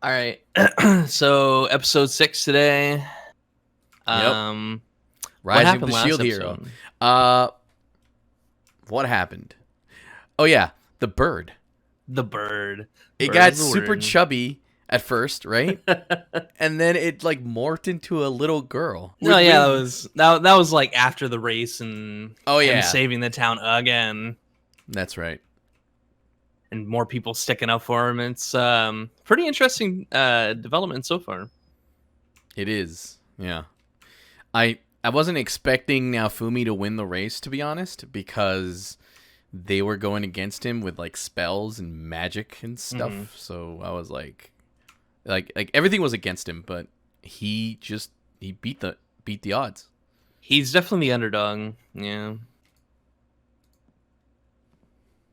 All right. So episode 6 today. Yep. What Rising of happened the last Shield Hero. episode? What happened? Oh yeah, the bird. The bird. It Bird got is the super word. chubby at first, right? And then it like morphed into a little girl. No, with yeah, wings. that was like after the race and Oh him yeah, saving the town again, that's right. and more people sticking up for him. It's pretty interesting development so far. It is. Yeah. I wasn't expecting Naofumi to win the race, to be honest, because they were going against him with like spells and magic and stuff. Mhm. So I was like everything was against him, but he beat the odds. He's definitely the underdog. Yeah.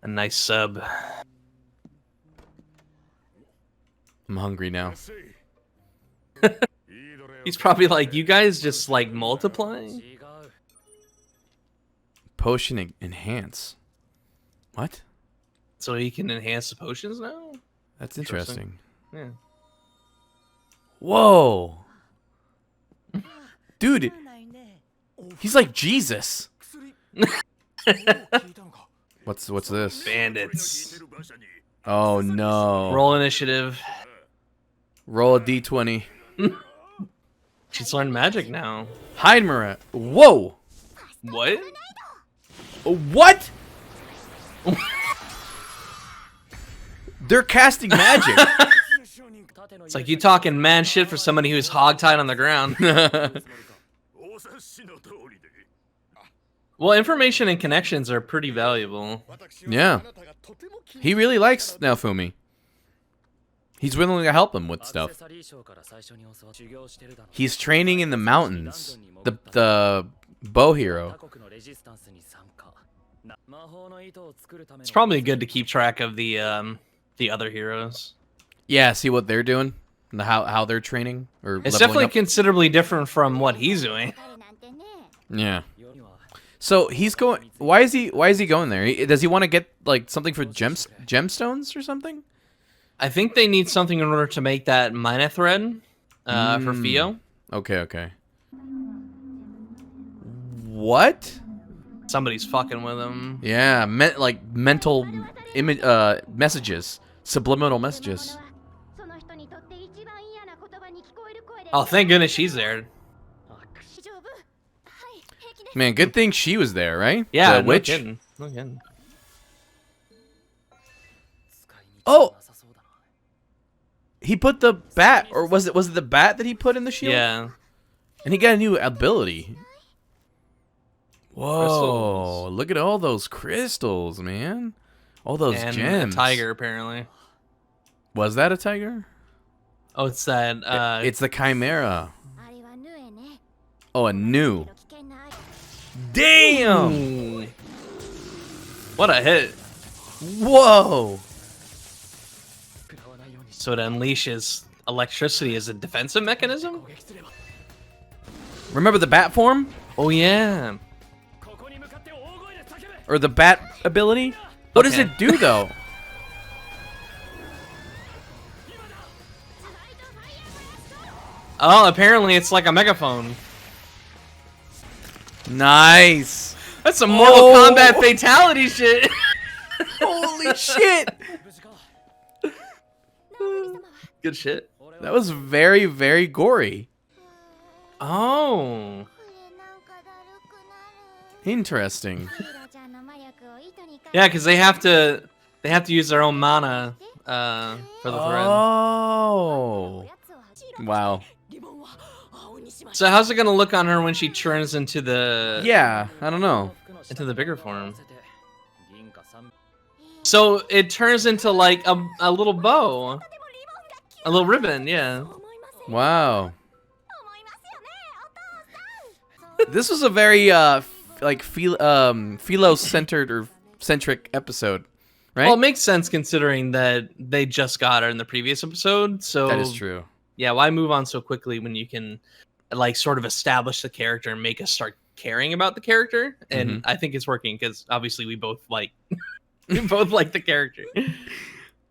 A nice sub. I'm hungry now. He's probably like, you guys just like multiplying? Potion enhance. What? So he can enhance the potions now? That's interesting. Yeah. Whoa. Dude, he's like Jesus. What's this? Bandits. Oh no. Roll initiative. Roll a d20. She's learned magic now. Hide Mara. Whoa. What? What? They're casting magic. It's like you talking mad shit for somebody who's hogtied on the ground. Well, information and connections are pretty valuable. Yeah. He really likes Naofumi. He's willing to help him with stuff. He's training in the mountains. The bow hero. It's probably good to keep track of the other heroes. Yeah, see what they're doing, and how they're training or It's leveling definitely up. considerably different from what he's doing. Yeah. So he's going. Why is he going there? Does he want to get like something for gemstones or something? I think they need something in order to make that Mina thread for Fio. Okay. What? Somebody's fucking with him. Yeah, like mental image messages, subliminal messages. Oh, thank goodness she's there. Man, good thing she was there, right? Yeah, The no witch. kidding. No kidding. Oh, he put the bat, or was it the bat that he put in the shield? Yeah. And he got a new ability. Whoa! Crystals. Look at all those crystals, man. All those And gems. a tiger, apparently. Was that a tiger? Oh, it's that. It's the chimera. Oh, a new. Damn! Ooh. What a hit. Whoa! So it unleashes electricity as a defensive mechanism? Remember the bat form? Oh, yeah. Or the bat ability? What does Okay. it do, though? Oh, apparently it's like a megaphone. Nice! That's some Mortal Oh. Kombat fatality shit. Holy shit! Good shit. That was very, very gory. Oh. Interesting. Yeah, because they have to use their own mana for the thread. Oh. Wow. So how's it gonna look on her when she turns into the Yeah, I don't know. into the bigger form? So it turns into like a little bow, a little ribbon. Yeah. Wow. This was a very like philo-centered or centric episode, right? Well, it makes sense considering that they just got her in the previous episode. So That is true. Yeah, why move on so quickly when you can like sort of establish the character and make us start caring about the character? And I think it's working because obviously we both like we both like the character.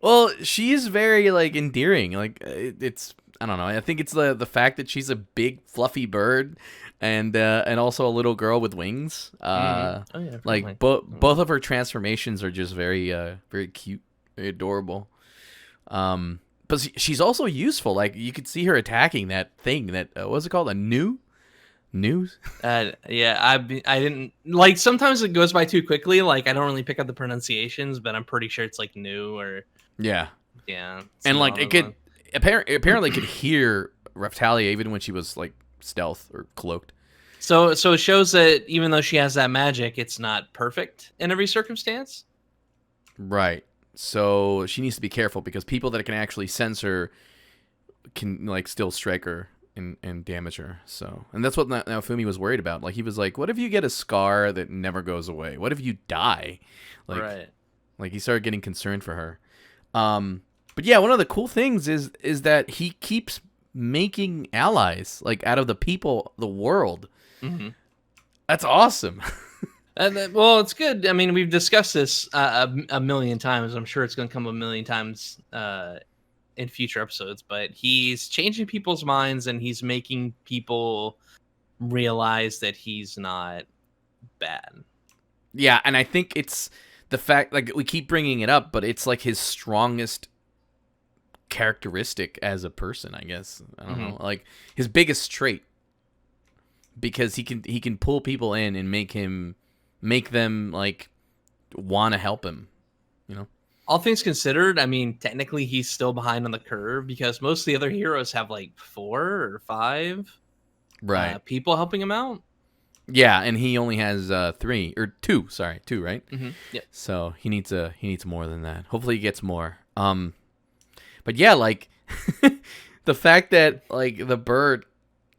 Well, she is very like endearing. Like it's I don't know. I think it's the fact that she's a big fluffy bird, and also a little girl with wings. Oh yeah, Like definitely. both of her transformations are just very cute, very adorable. But she's also useful. Like you could see her attacking that thing. That what's it called? A news? Yeah, I didn't like. Sometimes it goes by too quickly. Like I don't really pick up the pronunciations, but I'm pretty sure it's like new or Yeah, yeah, and something like along it those lines. could apparently could hear Reptalia even when she was like stealth or cloaked. So it shows that even though she has that magic, it's not perfect in every circumstance. Right. So she needs to be careful because people that can actually sense her can like still strike her and damage her. So, and that's what Naofumi was worried about. Like he was like, "What if you get a scar that never goes away? What if you die?" Like, Right. like he started getting concerned for her. But yeah, one of the cool things is that he keeps making allies like out of the people, the world. Hmm. That's awesome. Well, it's good. I mean, we've discussed this a million times. I'm sure it's going to come a million times in future episodes. But he's changing people's minds and he's making people realize that he's not bad. Yeah, and I think it's the fact like we keep bringing it up, but it's like his strongest characteristic as a person, I guess. I don't know. Like his biggest trait because he can pull people in and make them like want to help him, you know. All things considered, I mean, technically he's still behind on the curve because most of the other heroes have like 4 or 5 Right. people helping him out. Yeah, and he only has 3 or 2, sorry, 2, right? Yep. So he needs more than that. Hopefully he gets more. But yeah, like the fact that like the bird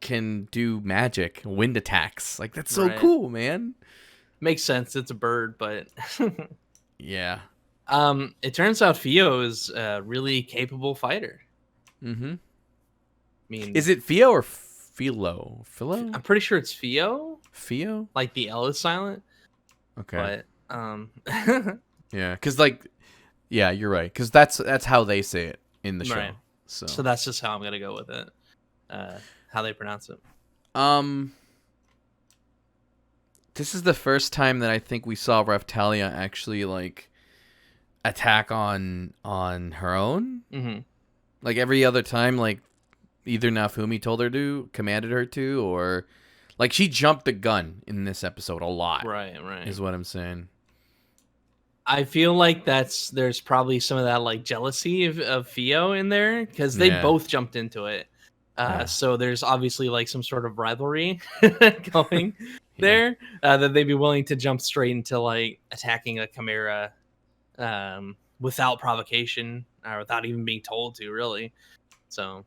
can do magic, wind attacks, like that's so Right. cool, man. Makes sense. It's a bird, but Yeah. it turns out Fio is a really capable fighter. Mm-hmm. I mean, Is it Fio or Philo? Philo? I'm pretty sure it's Fio. Fio? Like the L is silent, Okay. but Yeah, because like, yeah, you're right. Because that's how they say it in the show. right. So, So that's just how I'm gonna go with it. How they pronounce it. um, this is the first time that I think we saw Raftalia actually like attack on her own. Mm-hmm. Like every other time, like either Nafumi told her to, commanded her to, or like she jumped the gun in this episode a lot. Right. Right. Is what I'm saying. I feel like there's probably some of that like jealousy of Fio in there because they Yeah. both jumped into it. Yeah. So there's obviously like some sort of rivalry going Yeah. there that they'd be willing to jump straight into like attacking a Chimera without provocation or without even being told to, really. So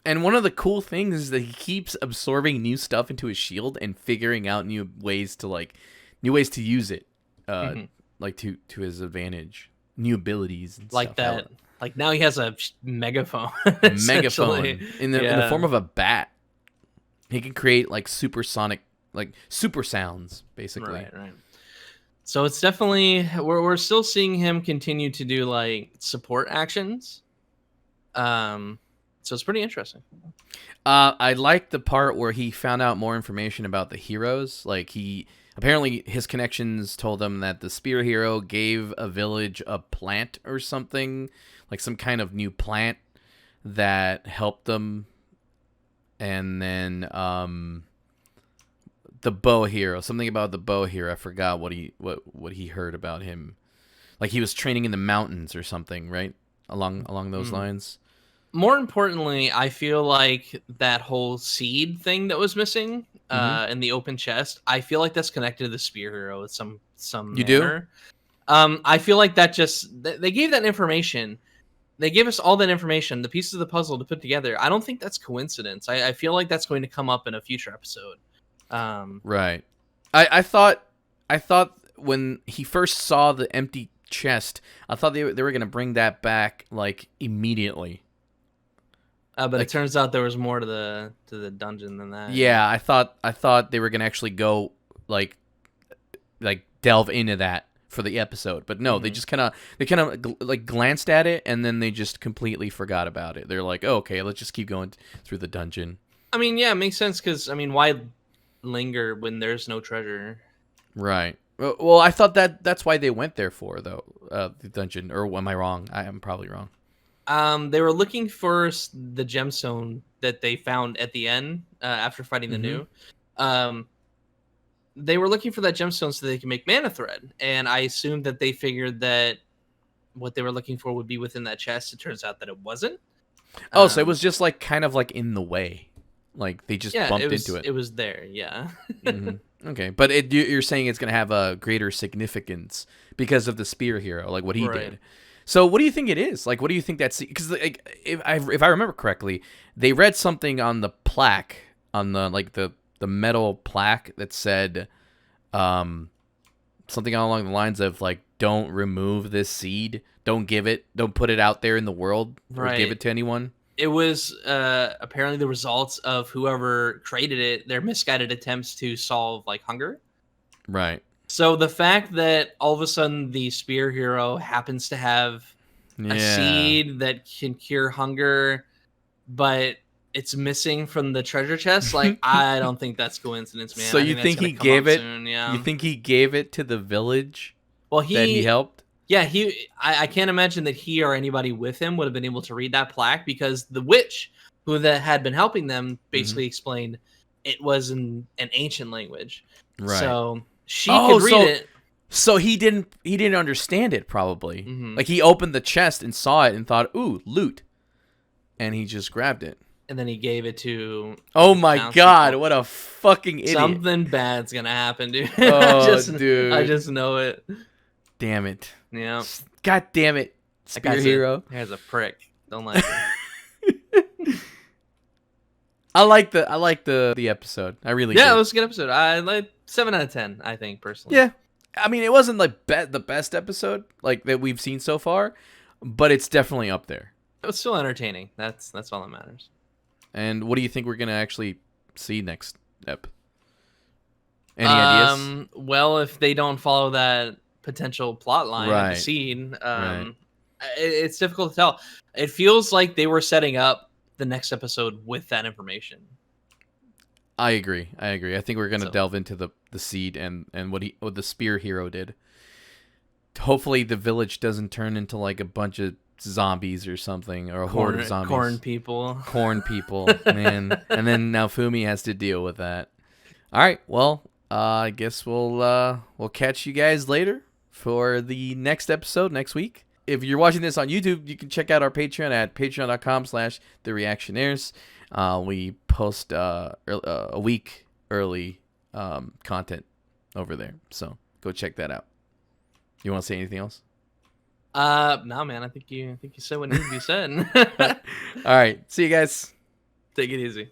And one of the cool things is that he keeps absorbing new stuff into his shield and figuring out new ways to use it, like to his advantage, new abilities and like stuff. that. Like now he has a megaphone. Megaphone in the form of a bat. He can create like supersonic, like super sounds, basically. Right. So it's definitely we're still seeing him continue to do like support actions. So it's pretty interesting. I like the part where he found out more information about the heroes. Like apparently his connections told him that the spear hero gave a village a plant or something, like some kind of new plant that helped them. And then the bow hero, something about the bow hero. I forgot what he heard about him. Like he was training in the mountains or something, right? Along those lines. More importantly, I feel like that whole seed thing that was missing in the open chest, I feel like that's connected to the spear hero with some You manner. I feel like that they gave that information. They gave us all that information, the pieces of the puzzle to put together. I don't think that's coincidence. I feel like that's going to come up in a future episode. Right. I thought when he first saw the empty chest, I thought they were going to bring that back like immediately. But it turns out there was more to the dungeon than that. Yeah, I thought they were going to actually go like delve into that for the episode. But no, they kind of like glanced at it, and then they just completely forgot about it. They're like, oh, okay, let's just keep going through the dungeon. I mean, yeah, it makes sense because I mean, why linger when there's no treasure? Right. Well, I thought that's why they went there for though, the dungeon. Or am I wrong? I am probably wrong. They were looking for the gemstone that they found at the end after fighting the new. They were looking for that gemstone so they can make mana thread, and I assumed that they figured that what they were looking for would be within that chest. It turns out that it wasn't. Oh, so it was just like kind of like in the way, like they just bumped into it. It was there, yeah. Okay, but you're saying it's going to have a greater significance because of the spear hero, like what he did. So what do you think it is? Like, what do you think that's... Because like, if I remember correctly, they read something on the plaque, on the like the metal plaque that said something along the lines of like, don't remove this seed, don't put it out there in the world, or give it to anyone. It was apparently the results of whoever created it, their misguided attempts to solve like hunger. Right. So the fact that all of a sudden the spear hero happens to have a seed that can cure hunger, but it's missing from the treasure chest, like I don't think that's coincidence, man. So you think he gave it? Soon, yeah. You think he gave it to the village? Well, that he helped. Yeah, I can't imagine that he or anybody with him would have been able to read that plaque, because the witch who had been helping them basically explained it was in an ancient language. Right. So she could read it. So he didn't understand it probably. Like he opened the chest and saw it and thought, "Ooh, loot." And he just grabbed it. And then he gave it to... Oh my god, what a fucking idiot. Something bad's gonna happen, dude. Oh, dude. I just know it. Damn it. Yeah. God damn it. Spear hero. Here's a prick. Don't like it. I like the episode. I really did. Yeah, it was a good episode. I like 7 out of 10, I think, personally. Yeah. I mean, it wasn't like the best episode like that we've seen so far, but it's definitely up there. It was still entertaining. That's all that matters. And what do you think we're gonna actually see next ep? Any ideas? Well, if they don't follow that potential plot line of the seed, it's difficult to tell. It feels like they were setting up the next episode with that information. I agree. I think we're gonna delve into the seed and what the spear hero did. Hopefully, the village doesn't turn into like a bunch of zombies or something, or a horde of zombies. Corn people, man. And then now Fumi has to deal with that. All right, well, I guess we'll catch you guys later for the next episode next week. If you're watching this on YouTube, you can check out our Patreon at patreon.com/thereactionaires. We post a week early content over there, so go check that out. You want to say anything else? No, man. I think you said what needed to be said. All right. See you guys. Take it easy.